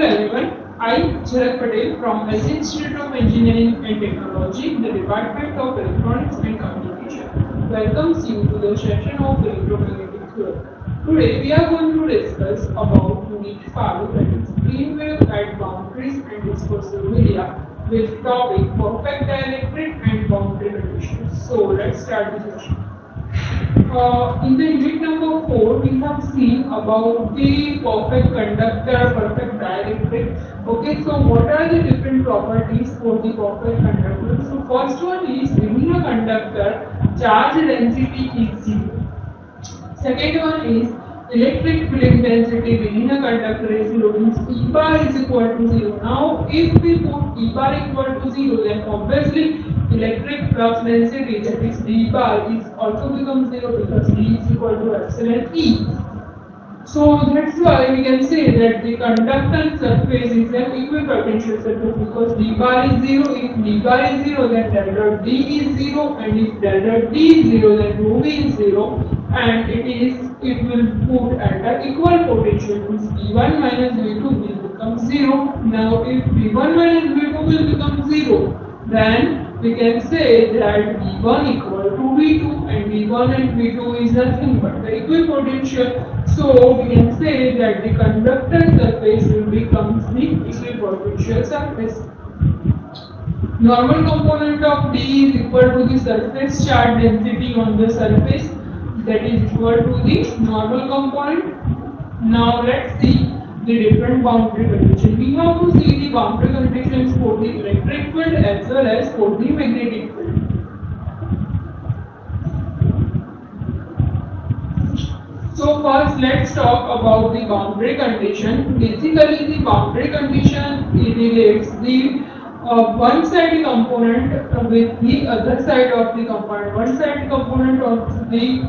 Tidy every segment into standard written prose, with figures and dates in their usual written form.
Chapter 11. I, Jharat Patel from SC Institute of Engineering and Technology, the Department of Electronics and Communication, welcomes you to the session of electromagnetic theory. Today we are going to discuss about Unit 5, that is plane wave at boundaries and dispersive media, with topic perfect dielectric and boundary conditions. So let's start the session. In the unit number 4, we have seen about the perfect conductor, perfect dielectric. Okay, so what are the different properties for the perfect conductor? So first one is within a conductor, charge density is 0. Second one is electric field density within a conductor is 0, means E bar is equal to 0. Now, if we put E bar equal to 0, then obviously electric flux density, that is D bar, is also becomes 0 because D is equal to epsilon E. So that's why we can say that the conductance surface is an equipotential surface because D bar is 0. If D bar is 0, then del dot D is 0, and if del dot D is 0, then rho V is 0, and it will put at the equal potential, means V1 minus V2 will become 0. Now if V1 minus V2 will become 0, then we can say that V1 equal to V2, and V1 and V2 is nothing but the equipotential. So we can say that the conductance surface will become the equipotential surface. Normal component of D is equal to the surface charge density on the surface, that is equal to the normal component. Now let's see the different boundary conditions. We have to see the boundary conditions for the electric field as well as for the magnetic field. So first let's talk about the boundary condition. Basically the boundary condition relates the one side component with the other side of the component. One side component of the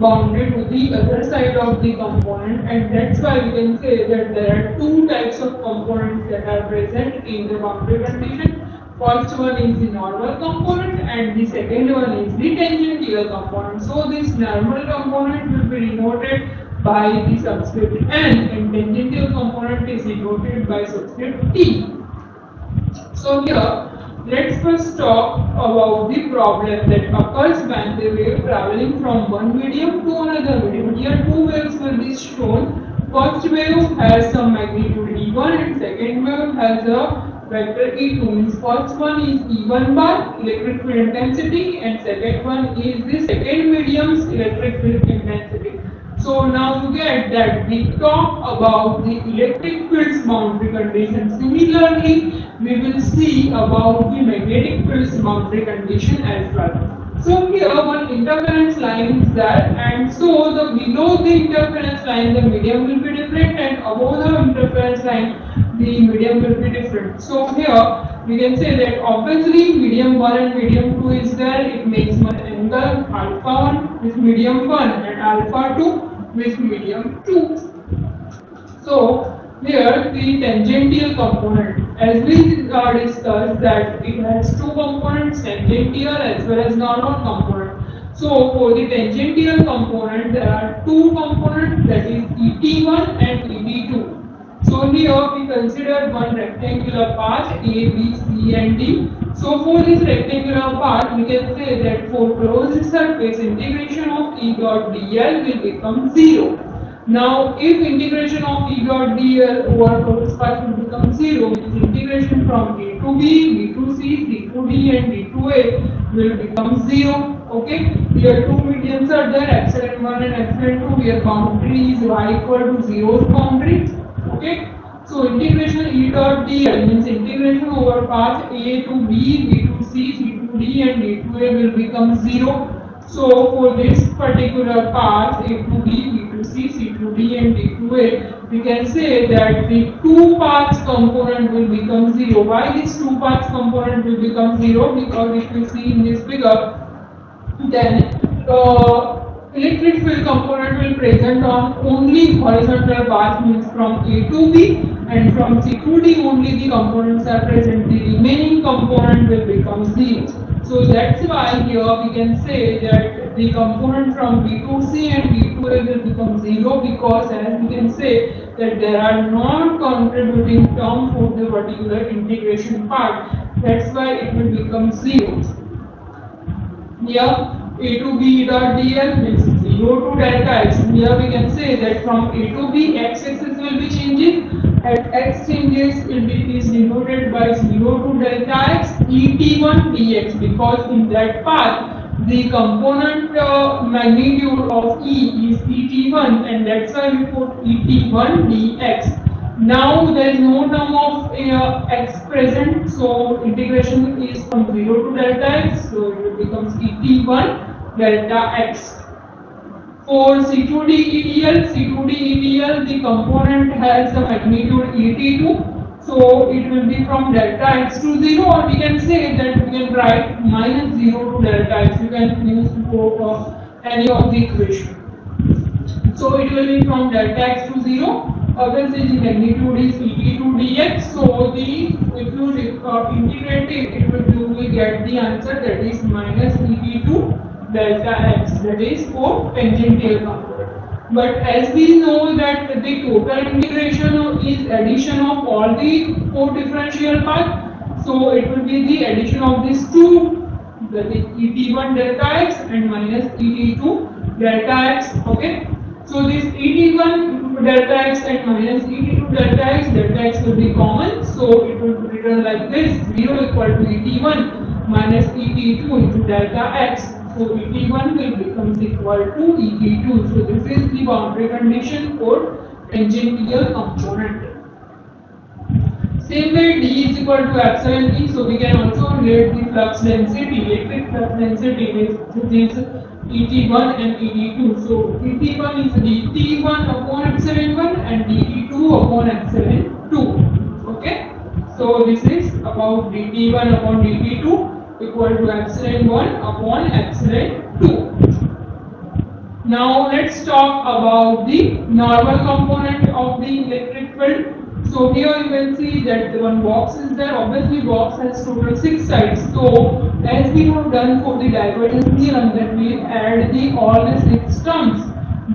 boundary to the other side of the component, and that's why we can say that there are two types of components that are present in the boundary condition. First one is the normal component and the second one is the tangential component. So this normal component will be denoted by the subscript N and tangential component is denoted by subscript T. So here let's first talk about the problem that occurs when the wave traveling from one medium to another medium. Here two waves will be shown. First wave has some magnitude E1 and second wave has a vector E2. Means first one is E1 bar, electric field intensity, and second one is the second medium's electric field intensity. So now to get that, we talk about the electric field's boundary condition. Similarly, we will see about the magnetic field's boundary condition as well. So here one interference line is there, and so the below the interference line the medium will be different, and above the interference line the medium will be different. So here we can say that obviously medium 1 and medium 2 is there. It makes one angle alpha 1 with medium 1 and alpha 2 with medium 2. So here the tangential component, as we discussed that it has two components, tangential as well as normal component. So for the tangential component there are two components, that is ET1 and ET2. So here we consider one rectangular path A, B, C and D. So for this rectangular path we can say that for closed surface integration of E dot dl will become 0. Now if integration of E dot dl over closed path will become 0, means integration from A to B, B to C, C to D and D to A will become 0. Okay, here two mediums are there, epsilon 1 and epsilon 2, where boundary is y equal to 0 boundary. Okay, so integration E dot dl means integration over path A to B, B to C, C to D and D to A will become 0. So for this particular path A to B, B to C, C to D and D to A, we can say that the two paths component will become 0. Why this two paths component will become 0? Because if we see in this figure, then electric field component will present on only horizontal path, means from A to B, and from C to D only the components are present. The remaining component will become 0. So that's why here we can say that the component from B to C and B to A will become 0, because as we can say that there are non contributing terms for the particular integration part. That's why it will become 0. Here a to b dot dl means 0 to delta x. Here we can say that from a to b x axis will be changing. At x changes it is denoted by 0 to delta x et1 dx, because in that path the component magnitude of E is et1, and that's why we put et1 dx. Now there is no term of x present, so integration is from 0 to delta x, so it becomes et1 delta x. For C2D EDL, the component has the magnitude et2, so it will be from delta x to 0, or we can say that we can write minus 0 to delta x. You can use for any of the equation. So it will be from delta x to 0. Obviously the magnitude is et2 dx, so if you integrate it, you will get the answer, that is minus et2 delta x, that is for tangential component. But as we know that the total integration is addition of all the 4 differential parts, so it will be the addition of these two, that is et1 delta x and minus et2 delta x. Okay, so this et1 delta x and minus et2 delta x will be common, so it will be written like this: 0 equal to et1 minus et2 into delta x. So et1 will become equal to et2. So this is the boundary condition for tangential component. Same way D is equal to epsilon E, so we can also relate the flux density, electric flux density with this et1 and et2. So et1 is dt1 upon epsilon 1 and dt2 upon epsilon 2. Okay, so this is about dt1 upon dt2 equal to epsilon 1 upon epsilon 2. Now let's talk about the normal component of the electric field. So here you will see that the one box is there. Obviously box has total 6 sides. So as we have done for the divergence theorem, that we add all the 6 terms.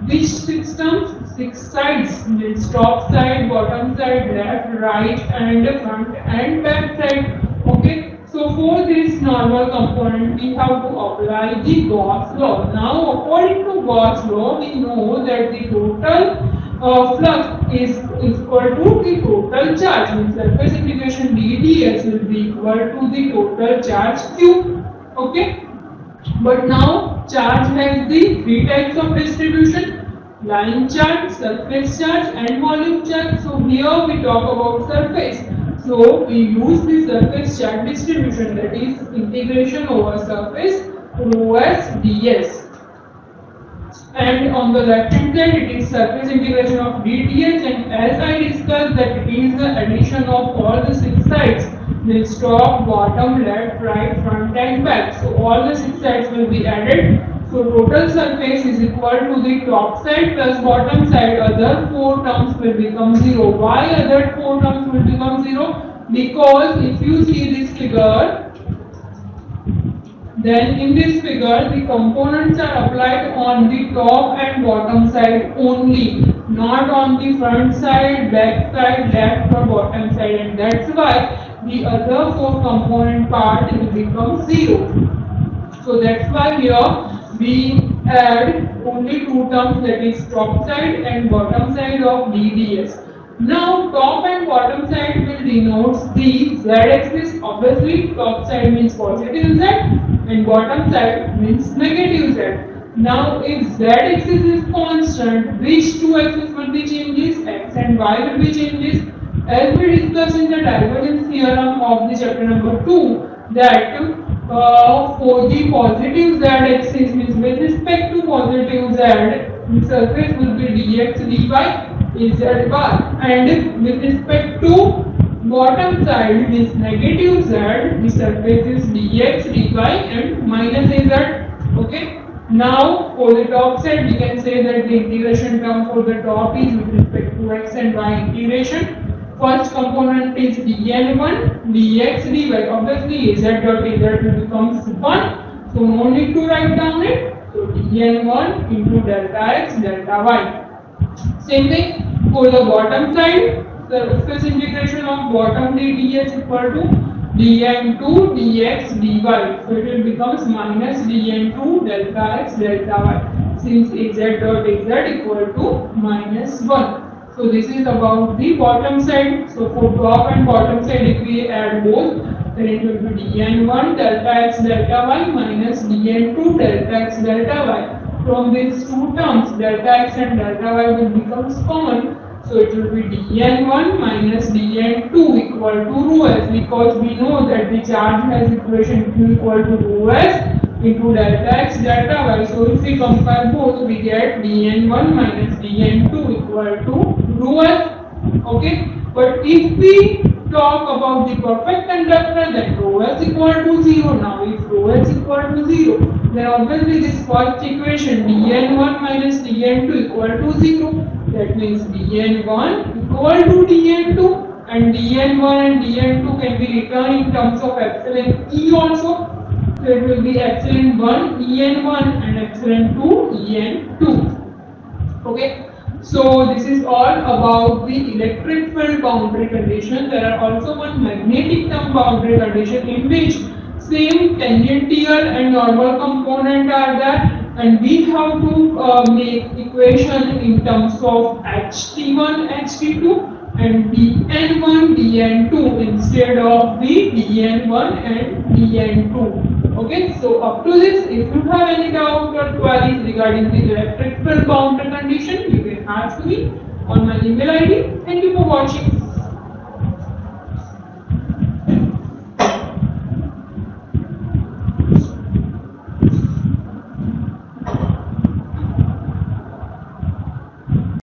Which 6 terms? 6 sides, means top side, bottom side, left, right and front and back side. Okay. So for this normal component, we have to apply the Gauss law. Now according to Gauss law, we know that the total flux is equal to the total charge, means surface integration dds will be equal to the total charge q. Okay, but now charge has the 3 types of distribution: line charge, surface charge and volume charge. So here we talk about surface. So we use the surface charge distribution, that is integration over surface rho s ds. And on the left hand side it is surface integration of dds, and as I discussed that it is the addition of all the 6 sides, means top, bottom, left, right, front and back. So all the 6 sides will be added. So total surface is equal to the top side plus bottom side. Other 4 terms will become 0. Why other 4 terms will become 0? Because if you see this figure, then in this figure the components are applied on the top and bottom side only, not on the front side, back side, left or bottom side, and that's why the other 4 component part will become 0. So that's why here we add only 2 terms, that is top side and bottom side of dds. Now top and bottom side will denote the z-axis. Obviously top side means positive z and bottom side means negative z. Now if z-axis is constant, which 2 axes will be changes? X and y will be changes. As we discussed in the divergence theorem of the chapter number 2, that for the positive z-axis, means with respect to positive z, the surface will be dx dy is z bar, and with respect to bottom side, means negative z, the surface is dx dy and minus az. Okay. Now for the top side, we can say that the integration term for the top is with respect to x and y integration. First component is dn1 dx dy. Obviously az dot az becomes 1, so no need to write down it. So dn1 into delta x delta y. Same thing For the bottom side, surface integration of bottom ds is equal to dn2 dx dy. So it will becomes minus dn2 delta x delta y, since z dot z equal to minus 1. So this is about the bottom side. So for top and bottom side, if we add both, then it will be dn1 delta x delta y minus dn2 delta x delta y. From these two terms, delta x and delta y will become common. So it will be dn1 minus dn2 equal to rho s, because we know that the charge has equation q equal to rho s into delta x delta y. So if we compare both, we get dn1 minus dn2 equal to rho s. Okay, but if we talk about the perfect conductor, then rho s equal to 0. Now if rho s equal to 0, then obviously this first equation dn1 minus dn2 equal to 0. That means dn1 equal to dn2, and dn1 and dn2 can be written in terms of epsilon e also. So it will be epsilon 1 en1 and epsilon 2 en2. Okay. So this is all about the electric field boundary condition. There are also one magnetic term boundary condition in which same tangential and normal component are there, and we have to make equation in terms of ht1 ht2 and dn1 dn2 instead of the dn1 and dn2. Okay, so up to this, if you have any doubt or queries regarding the electric field boundary condition, you can ask me on my email ID. Thank you for watching.